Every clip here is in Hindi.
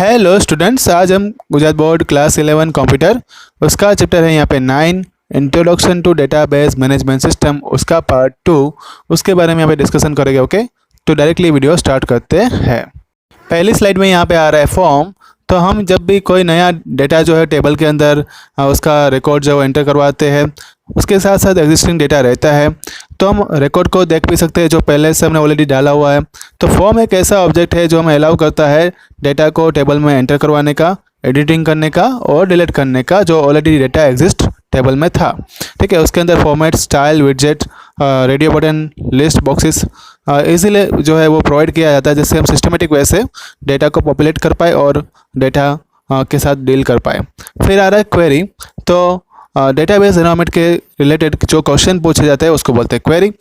हेलो स्टूडेंट्स, आज हम गुजरात बोर्ड क्लास 11 कंप्यूटर उसका चैप्टर है यहाँ पे 9 introduction to database management system उसका पार्ट 2 उसके बारे में यहाँ पे डिस्कशन करेंगे। ओके, तो डायरेक्टली वीडियो स्टार्ट करते हैं। पहली स्लाइड में यहाँ पे आ रहा है फॉर्म। तो हम जब भी कोई नया डेटा जो है टेबल के अंदर उसका रिकॉर्ड जो एंटर करवाते हैं, उसके साथ साथ एग्जिस्टिंग डेटा रहता है, तो हम रिकॉर्ड को देख भी सकते हैं जो पहले से हमने ऑलरेडी डाला हुआ है। तो फॉर्म एक ऐसा ऑब्जेक्ट है जो हमें अलाउ करता है डेटा को टेबल में एंटर करवाने का, एडिटिंग करने का और डिलीट करने का जो ऑलरेडी डेटा एग्जिस्ट टेबल में था। ठीक है, उसके अंदर format, style, widget, radio button, list boxes easily जो है वो प्रोवाइड किया जाता है, जिससे हम सिस्टमेटिक वे से डेटा को पॉपुलेट कर पाए और डेटा के साथ डील कर पाए। फिर आ रहा है क्वेरी। तो डेटाबेस एनवायरनमेंट के रिलेटेड जो क्वेश्चन पूछे जाते हैं उसको बोलते हैं क्वेरी।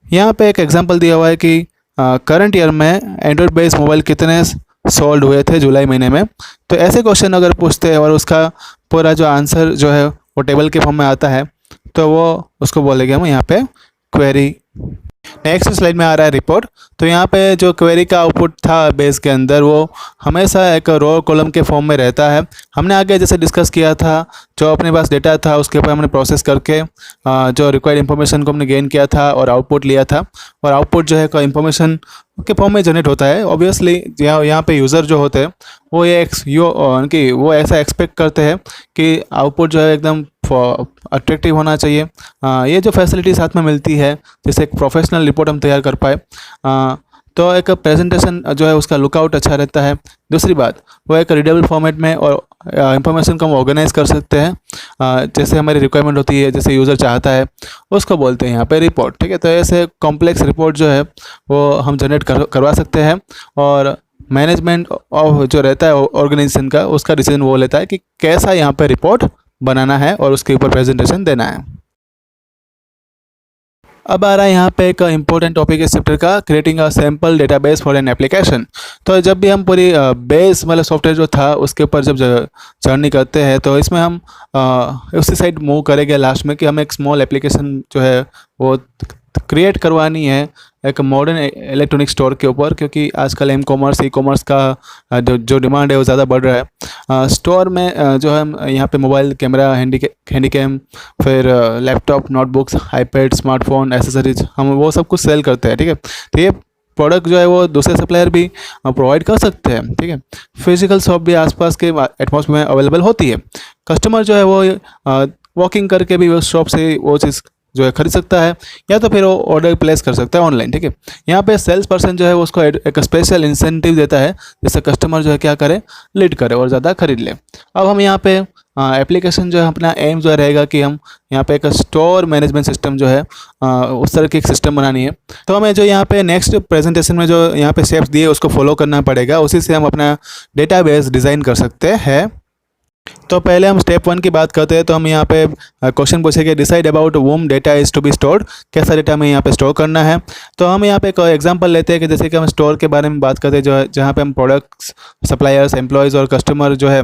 यहाँ पे एक एग्जांपल दिया हुआ है कि करंट ईयर में एंड्रॉयड बेस्ड मोबाइल कितने सोल्ड हुए थे जुलाई महीने में। तो ऐसे क्वेश्चन अगर पूछते हैं और उसका पूरा जो आंसर जो है वो टेबल के फॉर्म में आता है, तो वो उसको बोलेंगे हम यहाँ पे क्वेरी। नेक्स्ट स्लाइड में आ रहा है रिपोर्ट। तो यहाँ पे जो क्वेरी का आउटपुट था बेस के अंदर, वो हमेशा एक रो कॉलम के फॉर्म में रहता है। हमने आगे जैसे डिस्कस किया था, जो अपने पास डेटा था उसके ऊपर हमने प्रोसेस करके जो रिक्वायर्ड इन्फॉर्मेशन को हमने गेन किया था और आउटपुट लिया था, और आउटपुट जो है कोई इन्फॉर्मेशन के फॉर्म में जनरेट होता है। ऑब्वियसली यहाँ पे यूज़र जो होते हैं वो वो ऐसा एक्सपेक्ट करते हैं कि आउटपुट जो है एकदम अट्रैक्टिव होना चाहिए। ये जो फैसिलिटी साथ में मिलती है, जैसे एक प्रोफेशनल रिपोर्ट हम तैयार कर पाए, तो एक प्रेजेंटेशन जो है उसका लुकआउट अच्छा रहता है। दूसरी बात, वो एक रीडेबल फॉर्मेट में और इंफॉर्मेशन को हम ऑर्गेनाइज कर सकते हैं जैसे हमारी रिक्वायरमेंट होती है, जैसे यूज़र चाहता है, उसको बोलते हैं यहाँ पे रिपोर्ट। ठीक है, तो ऐसे कॉम्प्लेक्स रिपोर्ट जो है वो हम जनरेट करवा सकते हैं, और मैनेजमेंट ऑफ जो रहता है ऑर्गेनाइजेशन का, उसका डिसीजन वो लेता है कि कैसा यहाँ पे रिपोर्ट बनाना है और उसके ऊपर प्रेजेंटेशन देना है। अब आ रहा है यहाँ पे एक इम्पोर्टेंट टॉपिक इस चैप्टर का, creating a sample database for an application. तो जब भी हम पूरी बेस मतलब सॉफ्टवेयर जो था उसके ऊपर जब जर्नी करते हैं, तो इसमें हम उसी साइड मूव करेंगे लास्ट में कि हम एक स्मॉल एप्लीकेशन जो है वो क्रिएट करवानी है एक मॉडर्न इलेक्ट्रॉनिक स्टोर के ऊपर, क्योंकि आजकल ई कॉमर्स का जो डिमांड है वो ज़्यादा बढ़ रहा है। स्टोर में जो है यहाँ पे मोबाइल कैमरा, हैंडीकैम, फिर laptop, notebooks, iPad, smartphone, accessories, हम वो सब कुछ सेल करते हैं। ठीक है, तो ये प्रोडक्ट जो है वो दूसरे सप्लायर भी प्रोवाइड कर सकते हैं। ठीक है, फिजिकल शॉप भी आसपास के एटमॉस्फेयर में अवेलेबल होती है। कस्टमर जो है वो वॉकिंग करके भी उस शॉप से वो चीज़ जो है खरीद सकता है, या तो फिर वो ऑर्डर प्लेस कर सकता है ऑनलाइन। ठीक है, यहाँ पे सेल्स पर्सन जो है उसको एक स्पेशल इंसेंटिव देता है, जिससे कस्टमर जो है क्या करे, लीड करे और ज़्यादा खरीद ले। अब हम यहाँ पे एप्लीकेशन जो है अपना एम जो रहेगा कि हम यहाँ पे एक स्टोर मैनेजमेंट सिस्टम जो है उस तरह की एक सिस्टम बनानी है। तो हमें जो यहाँ पे नेक्स्ट प्रेजेंटेशन में जो यहाँ पे स्टेप्स दिए उसको फॉलो करना पड़ेगा, उसी से हम अपना डेटाबेस डिज़ाइन कर सकते हैं। तो पहले हम स्टेप 1 की बात करते हैं। तो हम यहाँ पे क्वेश्चन पूछेंगे, decide about whom data is to be stored, कैसा डेटा हमें यहाँ पे स्टोर करना है। तो हम यहाँ पे एक एग्जांपल लेते हैं कि जैसे कि हम स्टोर के बारे में बात करते हैं, जो है जहाँ पे हम प्रोडक्ट्स, सप्लायर्स, एम्प्लॉयज़ और कस्टमर जो है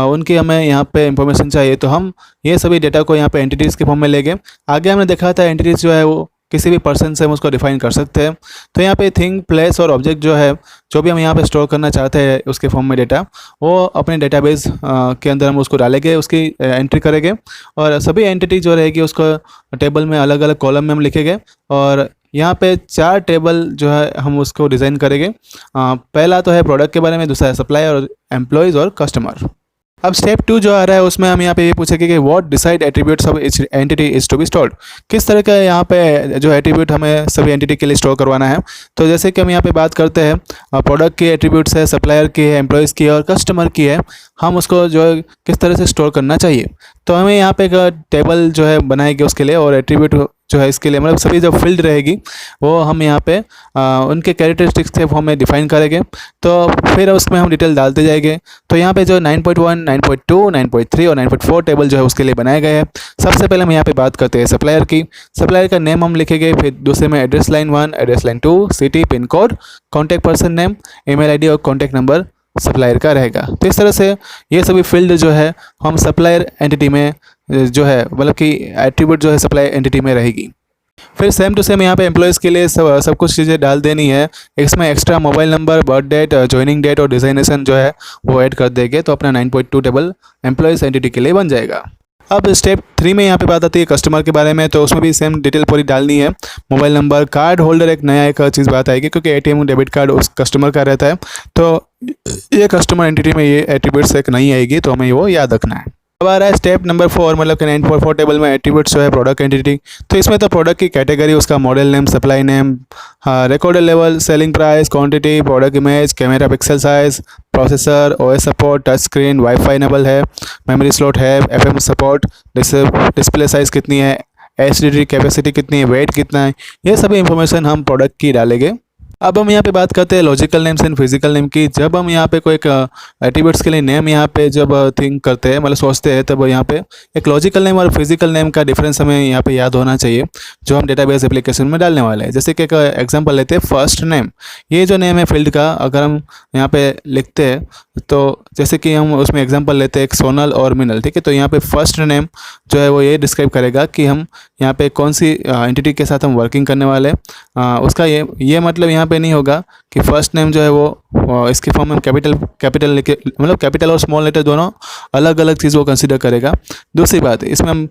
उनकी हमें यहाँ पे इंफॉर्मेशन चाहिए। तो हम ये सभी डेटा को यहाँ पे एंटिटीज़ के फॉर्म में लेंगे। आगे हमने देखा था एंटिटीज़ जो है वो किसी भी पर्सन से हम उसको डिफाइन कर सकते हैं। तो यहाँ पे थिंग, प्लेस और ऑब्जेक्ट जो है, जो भी हम यहाँ पे स्टोर करना चाहते हैं उसके फॉर्म में डेटा, वो अपने डेटाबेस के अंदर हम उसको डालेंगे, उसकी एंट्री करेंगे, और सभी एंटिटी जो रहेगी उसको टेबल में अलग अलग कॉलम में हम लिखेंगे, और यहाँ पे 4 टेबल जो है हम उसको डिज़ाइन करेंगे। पहला तो है प्रोडक्ट के बारे में, दूसरा है सप्लायर और एम्प्लॉयज़ और कस्टमर। अब स्टेप 2 जो आ रहा है उसमें हम यहाँ पे ये पूछेंगे कि what decide attributes of each entity is to be stored, किस तरह का यहाँ पे जो एट्रीब्यूट हमें सभी एंटिटी के लिए स्टोर करवाना है। तो जैसे कि हम यहाँ पे बात करते हैं, प्रोडक्ट की एट्रीब्यूट्स है, सप्लायर की है, एम्प्लॉयज़ की है और कस्टमर की है, हम उसको जो है किस तरह से स्टोर करना चाहिए। तो हमें यहाँ पे एक टेबल जो है बनाएगी उसके लिए, और एट्रीब्यूट जो है इसके लिए मतलब सभी जो फील्ड रहेगी वो हम यहाँ पे उनके कैरेक्टरिस्टिक्स के फॉर्म में डिफाइन करेंगे। तो फिर उसमें हम डिटेल डालते जाएंगे। तो यहाँ पे जो 9.1, 9.2, 9.3 और 9.4 टेबल जो है उसके लिए बनाए गए हैं। सबसे पहले हम यहाँ पे बात करते हैं सप्लायर की। सप्लायर का नेम हम लिखेंगे, फिर दूसरे में address line 1, address line 2, city, pin code, contact person name, email ID और कॉन्टैक्ट नंबर सप्लायर का रहेगा। तो इस तरह से ये सभी फील्ड जो है हम सप्लायर एंटिटी में जो है मतलब कि एट्रीब्यूट जो है सप्लायर एंटिटी में रहेगी। फिर सेम टू सेम यहाँ पे एम्प्लॉयज़ के लिए सब कुछ चीज़ें डाल देनी है। इसमें extra mobile number, birth date, joining date और डिज़ाइनेशन जो है वो ऐड कर देंगे तो अपना 9.2 टेबल एम्प्लॉयज़ एंटिटी के लिए बन जाएगा। अब स्टेप 3 में यहाँ पे बात आती है कस्टमर के बारे में, तो उसमें भी सेम डिटेल पूरी डालनी है। मोबाइल नंबर, कार्ड होल्डर, एक नया एक चीज़ बात आएगी क्योंकि एटीएम डेबिट कार्ड उस कस्टमर का रहता है, तो ये कस्टमर एंटिटी में ये एट्रीब्यूट्स एक नहीं आएगी, तो हमें वो याद रखना है। अब आ रहा है स्टेप नंबर 4, मतलब कि 9.4 टेबल में एट्रीब्यूट्स जो है प्रोडक्ट एंटिटी। तो इसमें तो प्रोडक्ट की कैटेगरी, उसका model name, supply name, recorder level, selling price, quantity, product image, camera pixel size, processor, OS support, touch screen, wifi enable है, मेमोरी स्लॉट है, एफएम सपोर्ट, डिस्प्ले साइज़ कितनी है, एचडीडी कैपेसिटी कितनी है, वेट कितना है, ये सभी इंफॉर्मेशन हम प्रोडक्ट की डालेंगे। अब हम यहाँ पे बात करते हैं logical names and physical name की। जब हम यहाँ पे कोई एक एट्रीब्यूट्स के लिए नेम यहाँ पे जब थिंक करते हैं, मतलब सोचते हैं, तब यहाँ पे एक लॉजिकल नेम और फिजिकल नेम का डिफरेंस हमें यहाँ पे याद होना चाहिए जो हम डेटाबेस एप्लीकेशन में डालने वाले हैं। जैसे कि एक एग्जांपल लेते हैं, फर्स्ट नेम। ये जो नेम है फील्ड का, अगर हम यहाँ पे लिखते हैं तो जैसे कि हम उसमें एग्जाम्पल लेते हैं एक सोनल और मिनल, ठीक है। तो यहाँ पे फर्स्ट नेम जो है वो ये डिस्क्राइब करेगा कि हम यहाँ पे कौन सी एंटिटी के साथ हम वर्किंग करने वाले हैं। उसका ये मतलब यहाँ पे नहीं होगा कि फर्स्ट नेम जो है वो इसके फॉर्म में कैपिटल लिखे, मतलब कैपिटल और स्मॉल लेटर दोनों अलग अलग चीज़ वो कंसिडर करेगा। दूसरी बात, इसमें हम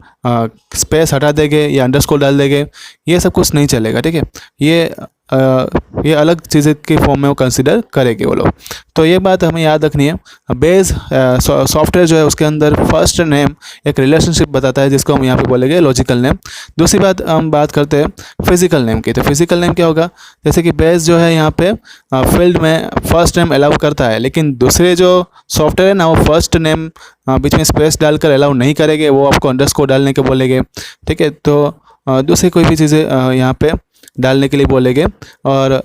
स्पेस हटा देंगे या अंडरस्कोर डाल देंगे, ये सब कुछ नहीं चलेगा, ठीक है। ये अलग चीज़ें के फॉर्म में वो कंसिडर करेंगे वो लोग। तो ये बात हमें याद रखनी है। बेस सॉफ्टवेयर जो है उसके अंदर फर्स्ट नेम एक रिलेशनशिप बताता है जिसको हम यहाँ पे बोलेंगे लॉजिकल नेम। दूसरी बात, हम बात करते हैं फिजिकल नेम की। तो फिजिकल नेम क्या होगा, जैसे कि बेस जो है यहाँ पे फील्ड में फर्स्ट नेम अलाउ करता है, लेकिन दूसरे जो सॉफ्टवेयर है ना वो फर्स्ट नेम बीच में स्पेस डालकर अलाउ नहीं करेंगे, वो आपको अंडरस्कोर डालने के बोलेंगे, ठीक है। तो दूसरी कोई भी चीज़ें यहाँ पे डालने के लिए बोलेंगे। और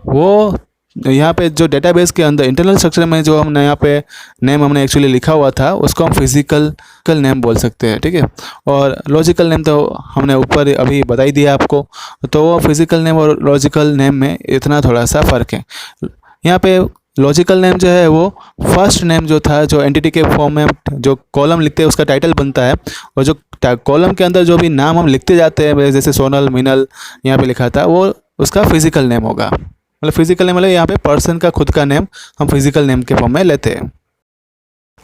वो यहाँ पे जो डेटाबेस के अंदर इंटरनल स्ट्रक्चर में जो हमने यहाँ पे नेम हमने एक्चुअली लिखा हुआ था उसको हम फिजिकल नेम बोल सकते हैं, ठीक है। और लॉजिकल नेम तो हमने ऊपर अभी बता ही दिया आपको। तो वो फिजिकल नेम और लॉजिकल नेम में इतना थोड़ा सा फ़र्क है। यहाँ पे लॉजिकल नेम जो है वो फर्स्ट नेम जो था, जो एंटिटी के फॉर्म में जो कॉलम लिखते हैं उसका टाइटल बनता है, और जो कॉलम के अंदर जो भी नाम हम लिखते जाते हैं, जैसे सोनल, मिनल यहाँ पे लिखा था, वो उसका फिजिकल नेम होगा। मतलब फिजिकल नेम मतलब यहाँ पे पर्सन का खुद का नेम हम फिजिकल नेम के फॉर्म में लेते हैं।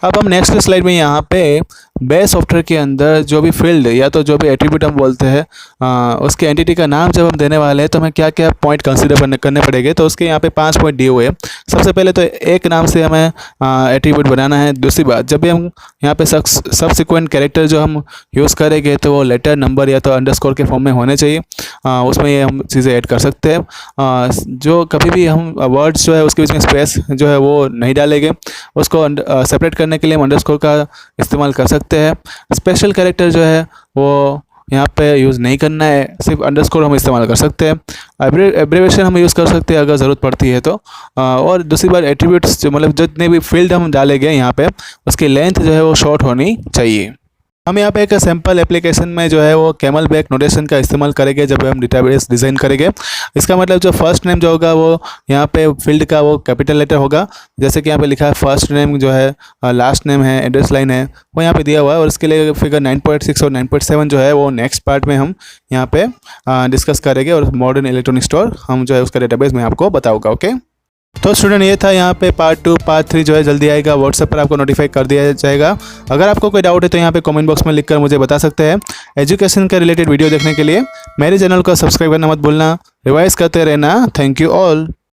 अब हम नेक्स्ट स्लाइड में यहाँ पे बेस सॉफ्टवेयर के अंदर जो भी फील्ड या तो जो भी एट्रीब्यूट हम बोलते हैं उसके एंटिटी का नाम जब हम देने वाले हैं तो हमें क्या क्या पॉइंट कंसीडर करने पड़ेंगे। तो उसके यहाँ पे 5 पॉइंट दिए हुए हैं। सबसे पहले तो एक नाम से हमें एट्रीब्यूट बनाना है। दूसरी बात, जब भी हम यहाँ पे सबसिक्वेंट कैरेक्टर जो हम यूज़ करेंगे तो वो लेटर, नंबर या तो अंडरस्कोर के फॉर्म में होने चाहिए। उसमें ये हम चीज़ें ऐड कर सकते हैं। जो कभी भी हम वर्ड्स जो है उसके बीच में स्पेस जो है वो नहीं डालेंगे, उसको सेपरेट करने के लिए हम अंडरस्कोर का इस्तेमाल कर सकते हैं। स्पेशल कैरेक्टर जो है वो यहाँ पे यूज़ नहीं करना है, सिर्फ अंडरस्कोर हम इस्तेमाल कर सकते हैं। एब्रीविएशन हम यूज़ कर सकते हैं अगर ज़रूरत पड़ती है तो। और दूसरी बात, एट्रीब्यूट्स जो मतलब जितने भी फील्ड हम डालेंगे यहाँ पे उसकी लेंथ जो है वो शॉर्ट होनी चाहिए। हम यहाँ पे एक सैम्पल एप्लीकेशन में जो है वो कैमल बैक नोटेशन का इस्तेमाल करेंगे जब हम डेटाबेस डिज़ाइन करेंगे। इसका मतलब जो फर्स्ट नेम जो होगा वो यहाँ पे फील्ड का वो कैपिटल लेटर होगा, जैसे कि यहाँ पे लिखा है फर्स्ट नेम जो है, लास्ट नेम है, एड्रेस लाइन है, वो यहाँ पे दिया हुआ है। और इसके लिए फिगर 9.6 और 9.7 जो है वो नेक्स्ट पार्ट में हम यहाँ पे डिस्कस करेंगे। और मॉडर्न इलेक्ट्रॉनिक स्टोर हम जो है उसका डेटाबेस में आपको बताऊँगा। ओके, तो स्टूडेंट ये था यहाँ पे पार्ट 2। पार्ट 3 जो है जल्दी आएगा, व्हाट्सएप पर आपको नोटिफाई कर दिया जाएगा। अगर आपको कोई डाउट है तो यहाँ पे कमेंट बॉक्स में लिखकर मुझे बता सकते हैं। एजुकेशन के रिलेटेड वीडियो देखने के लिए मेरे चैनल को सब्सक्राइब करना मत भूलना, रिवाइज करते रहना। Thank you all.